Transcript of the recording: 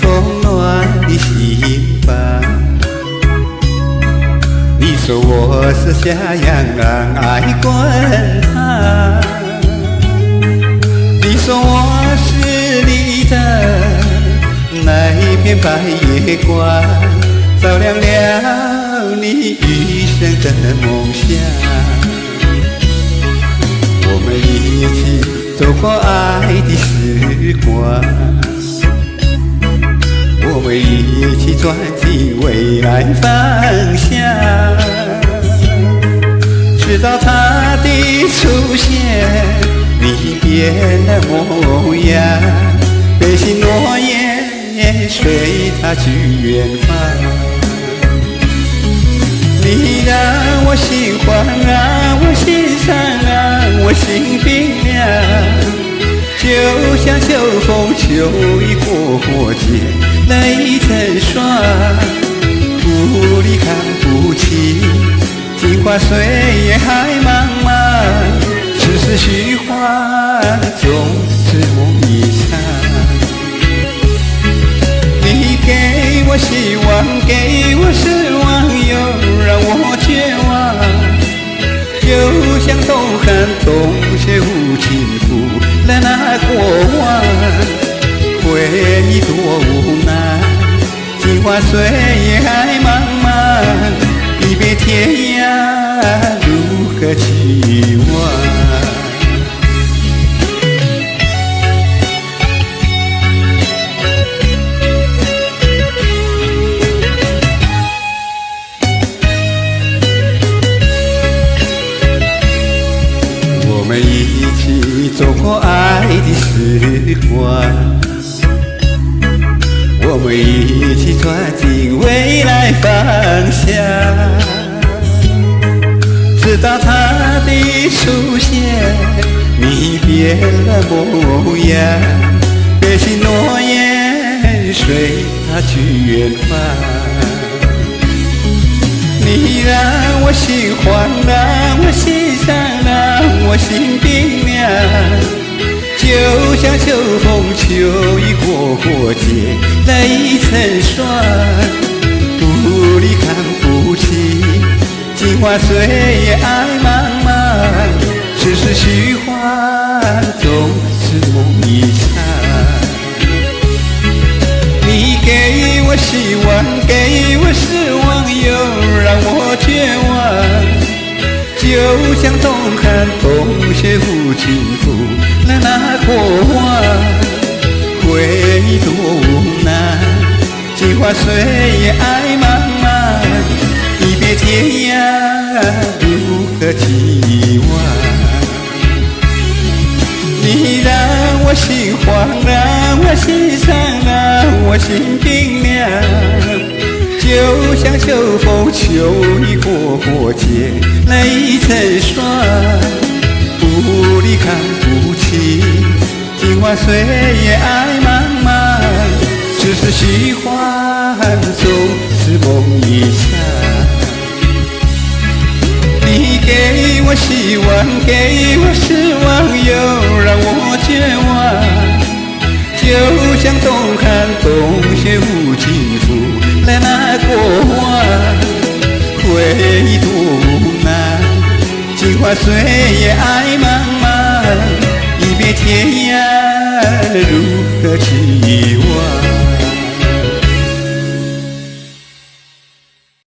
风暖的心房。你说我是下洋爱滚烫，你说我是你的那一片白月光，照亮了你余生的梦想。我们一起走过爱的时光，我们一起钻进未来方向。直到他的出现，你变了模样，背信诺言，随他去远方。你让我心慌啊，我心伤啊，我心冰凉，就像秋风秋雨过肩，泪成霜。不离看不清，镜花水月还茫茫，世事虚幻，总是梦一场。你给我希望，给我失望，又让我绝望，就像东汉冬雪无情负了那过往。回忆多无奈，镜花水月还茫茫，离别天涯如何期望？我们一起走过爱的时光，我们一起钻进未来方向。直到他的出现，你变了模样，背信诺言，随他去远方。你让我心慌啊，我心伤啊，我心冰凉，就像秋风秋雨过肩，泪成霜。不离看不清，镜花水月爱茫茫，世事虚幻，总是梦一场。你给我希望，给我失望，又让我绝望，就像东汉冬雪无情负了那过往。回忆多无奈，镜花水月爱茫茫，离别天涯如何期望？你让我心慌啊，我心伤啊，我心冰凉，就像秋风秋雨过肩，泪成霜。不离看不清，镜花水月爱茫茫，世事虚幻，总是梦一场。你给我希望，给我失望，又让我绝望，就像东汉冬雪无情负了那过往。回忆多无奈，镜花水月爱茫茫，离别天涯如何期